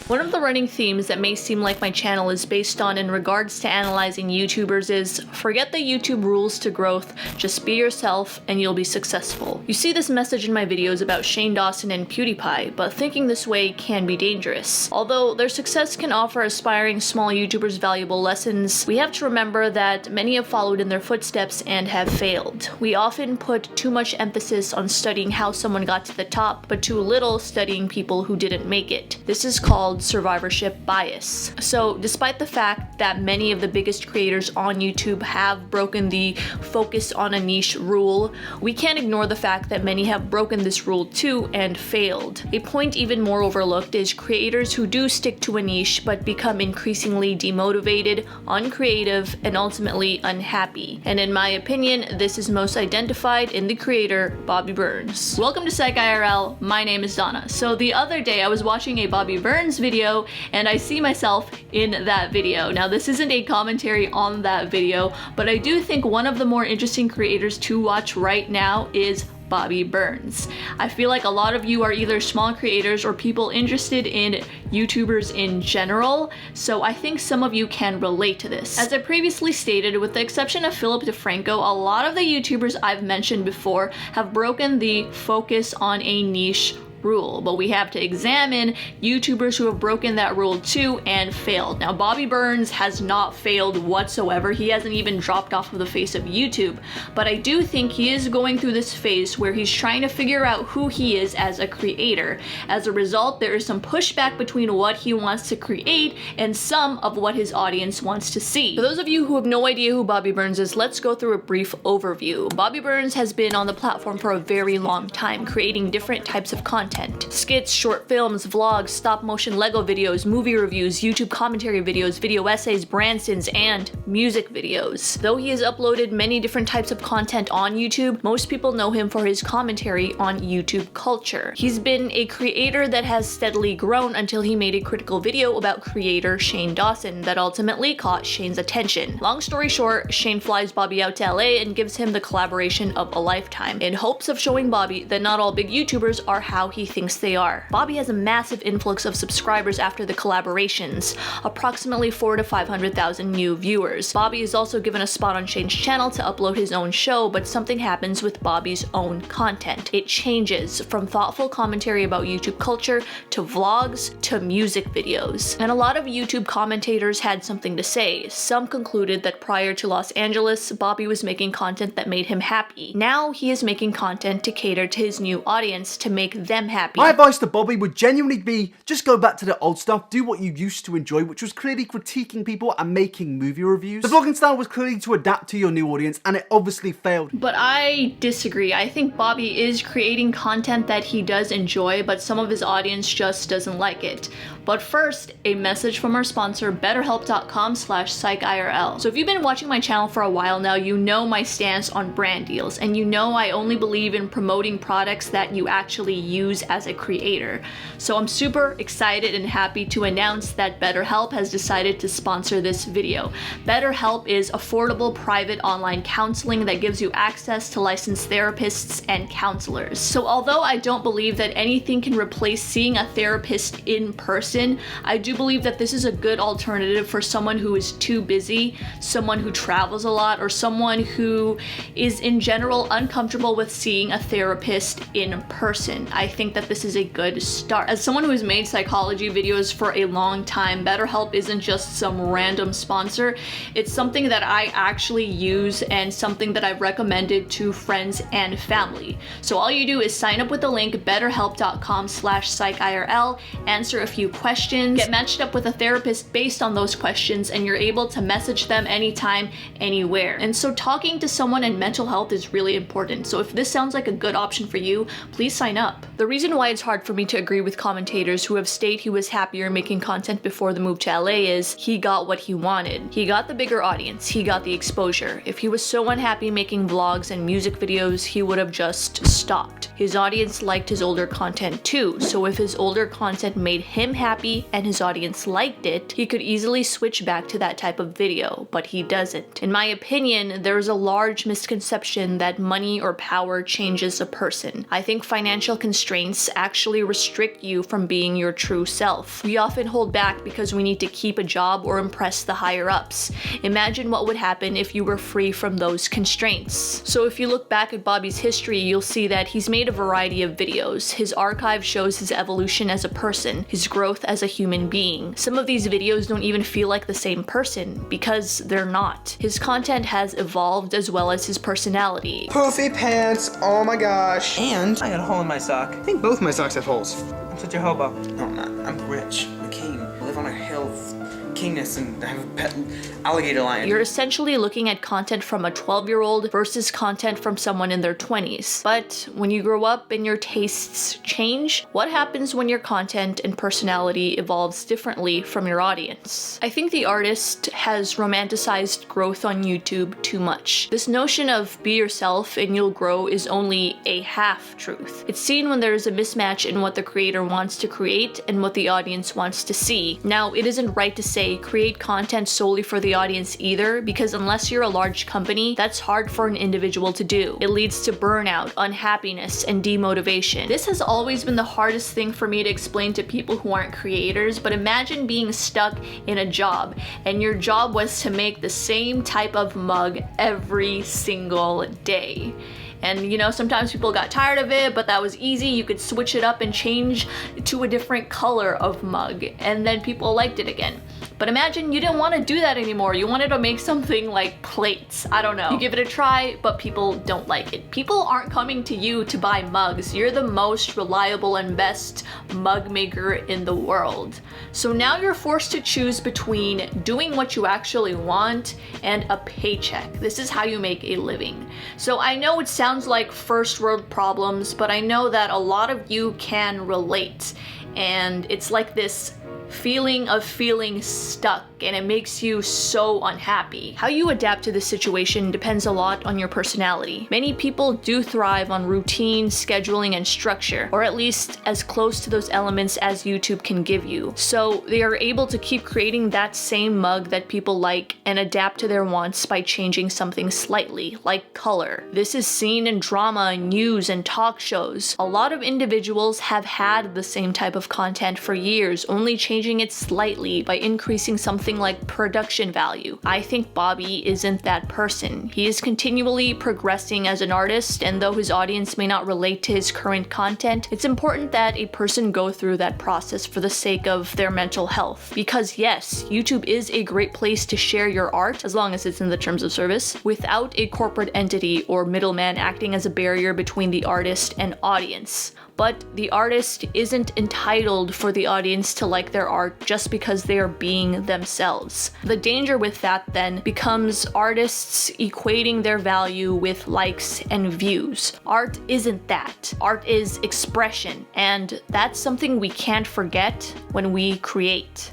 One of the running themes that may seem like my channel is based on in regards to analyzing YouTubers is forget the YouTube rules to growth, just be yourself and you'll be successful. You see this message in my videos about Shane Dawson and PewDiePie, but thinking this way can be dangerous. Although their success can offer aspiring small YouTubers valuable lessons, we have to remember that many have followed in their footsteps and have failed. We often put too much emphasis on studying how someone got to the top, but too little studying people who didn't make it. This is called survivorship bias. So despite the fact that many of the biggest creators on YouTube have broken the focus on a niche rule, we can't ignore the fact that many have broken this rule too and failed. A point even more overlooked is creators who do stick to a niche but become increasingly demotivated, uncreative, and ultimately unhappy. And in my opinion, this is most identified in the creator Bobby Burns. Welcome to Psych IRL, my name is Donna. So the other day I was watching a Bobby Burns video and I see myself in that video. Now this isn't a commentary on that video, but I do think one of the more interesting creators to watch right now is Bobby Burns. I feel like a lot of you are either small creators or people interested in YouTubers in general, so I think some of you can relate to this. As I previously stated, with the exception of Philip DeFranco, a lot of the YouTubers I've mentioned before have broken the focus on a niche rule, but we have to examine YouTubers who have broken that rule too and failed. Now Bobby Burns has not failed whatsoever. He hasn't even dropped off of the face of YouTube, but I do think he is going through this phase where he's trying to figure out who he is as a creator. As a result, there is some pushback between what he wants to create and some of what his audience wants to see. For those of you who have no idea who Bobby Burns is, let's go through a brief overview. Bobby Burns has been on the platform for a very long time, creating different types of content. Skits, short films, vlogs, stop motion Lego videos, movie reviews, YouTube commentary videos, video essays, Bransons, and music videos. Though he has uploaded many different types of content on YouTube, most people know him for his commentary on YouTube culture. He's been a creator that has steadily grown until he made a critical video about creator Shane Dawson that ultimately caught Shane's attention. Long story short, Shane flies Bobby out to LA and gives him the collaboration of a lifetime, in hopes of showing Bobby that not all big YouTubers are how he thinks they are. Bobby has a massive influx of subscribers after the collaborations, approximately 400,000 to 500,000 new viewers. Bobby is also given a spot on Shane's channel to upload his own show, but something happens with Bobby's own content. It changes from thoughtful commentary about YouTube culture to vlogs to music videos. And a lot of YouTube commentators had something to say. Some concluded that prior to Los Angeles, Bobby was making content that made him happy. Now he is making content to cater to his new audience to make them happy. My advice to Bobby would genuinely be just go back to the old stuff, do what you used to enjoy, which was clearly critiquing people and making movie reviews. The vlogging style was clearly to adapt to your new audience, and it obviously failed. But I disagree. I think Bobby is creating content that he does enjoy, but some of his audience just doesn't like it. But first, a message from our sponsor, betterhelp.com/psychirl. So if you've been watching my channel for a while now, you know my stance on brand deals, and you know I only believe in promoting products that you actually use as a creator. So I'm super excited and happy to announce that BetterHelp has decided to sponsor this video. BetterHelp is affordable private online counseling that gives you access to licensed therapists and counselors. So although I don't believe that anything can replace seeing a therapist in person, I do believe that this is a good alternative for someone who is too busy, someone who travels a lot, or someone who is in general uncomfortable with seeing a therapist in person. I think that this is a good start. As someone who has made psychology videos for a long time, BetterHelp isn't just some random sponsor. It's something that I actually use and something that I've recommended to friends and family. So all you do is sign up with the link betterhelp.com/psychirl, answer a few questions, get matched up with a therapist based on those questions, and you're able to message them anytime, anywhere. And so talking to someone in mental health is really important. So if this sounds like a good option for you, please sign up. The reason why it's hard for me to agree with commentators who have stated he was happier making content before the move to LA is he got what he wanted. He got the bigger audience, he got the exposure. If he was so unhappy making vlogs and music videos, he would have just stopped. His audience liked his older content too, so if his older content made him happy and his audience liked it, he could easily switch back to that type of video, but he doesn't. In my opinion, there is a large misconception that money or power changes a person. I think financial constraints constraints actually restrict you from being your true self. We often hold back because we need to keep a job or impress the higher ups. Imagine what would happen if you were free from those constraints. So if you look back at Bobby's history, you'll see that he's made a variety of videos. His archive shows his evolution as a person, his growth as a human being. Some of these videos don't even feel like the same person, because they're not. His content has evolved as well as his personality. Poofy pants, oh my gosh. And I got a hole in my sock. I think both my socks have holes. I'm such a hobo. No, I'm not. I'm rich. I'm a king. I live on a hill of kingness and I have a pet alligator lion. You're essentially looking at content from a 12-year-old versus content from someone in their 20s. But when you grow up and your tastes change, what happens when your content and personality evolves differently from your audience? I think the artist has romanticized growth on YouTube too much. This notion of be yourself and you'll grow is only a half-truth. It's seen when there is a mismatch in what the creator wants to create and what the audience wants to see. Now, it isn't right to say create content solely for the audience either, because unless you're a large company, that's hard for an individual to do. It leads to burnout, unhappiness, and demotivation. This has always been the hardest thing for me to explain to people who aren't creators, but imagine being stuck in a job, and your job was to make the same type of mug every single day. And you know, sometimes people got tired of it, but that was easy. You could switch it up and change to a different color of mug, and then people liked it again. But imagine you didn't want to do that anymore. You wanted to make something like plates. I don't know. You give it a try, but people don't like it. People aren't coming to you to buy mugs. You're the most reliable and best mug maker in the world. So now you're forced to choose between doing what you actually want and a paycheck. This is how you make a living. So I know it sounds like first world problems, but I know that a lot of you can relate. And it's like this feeling of feeling stuck, and it makes you so unhappy. How you adapt to this situation depends a lot on your personality. Many people do thrive on routine, scheduling, and structure, or at least as close to those elements as YouTube can give you. So they are able to keep creating that same mug that people like and adapt to their wants by changing something slightly, like color. This is seen in drama, news, and talk shows. A lot of individuals have had the same type of content for years, only changing it slightly by increasing something like production value. I think Bobby isn't that person. He is continually progressing as an artist, and though his audience may not relate to his current content, it's important that a person go through that process for the sake of their mental health. Because yes, YouTube is a great place to share your art, as long as it's in the terms of service, without a corporate entity or middleman acting as a barrier between the artist and audience. But the artist isn't entitled for the audience to like their art just because they are being themselves. The danger with that then becomes artists equating their value with likes and views. Art isn't that. Art is expression, and that's something we can't forget when we create.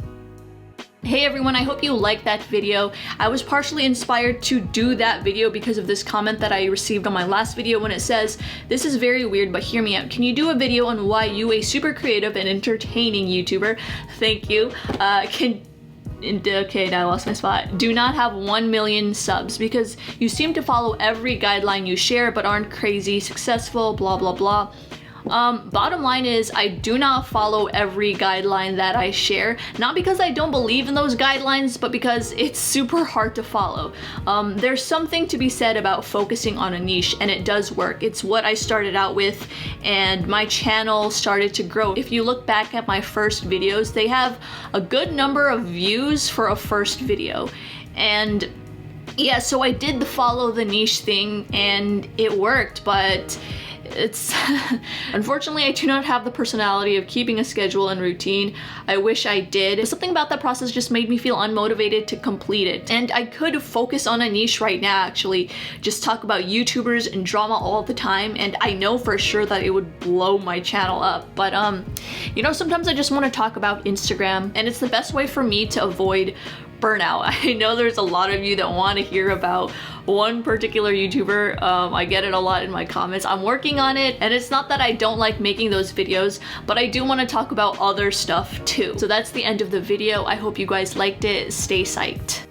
Hey everyone, I hope you liked that video. I was partially inspired to do that video because of this comment that I received on my last video when it says, "This is very weird, but hear me out. Can you do a video on why you, a super creative and entertaining YouTuber," thank you, okay, now I lost my spot, "do not have 1 million subs because you seem to follow every guideline you share but aren't crazy successful, blah blah blah." Bottom line is, I do not follow every guideline that I share, not because I don't believe in those guidelines, but because it's super hard to follow. There's something to be said about focusing on a niche, and it does work. It's what I started out with, and my channel started to grow. If you look back at my first videos, they have a good number of views for a first video. And yeah, so I did the follow the niche thing, and it worked, but it's unfortunately I do not have the personality of keeping a schedule and routine. I wish I did, but something about that process just made me feel unmotivated to complete it. And I could focus on a niche right now, actually, just talk about YouTubers and drama all the time, and I know for sure that it would blow my channel up. But you know, sometimes I just want to talk about Instagram, and it's the best way for me to avoid burnout. I know there's a lot of you that want to hear about one particular YouTuber. I get it a lot in my comments. I'm working on it, and it's not that I don't like making those videos, but I do want to talk about other stuff too. So that's the end of the video. I hope you guys liked it. Stay psyched.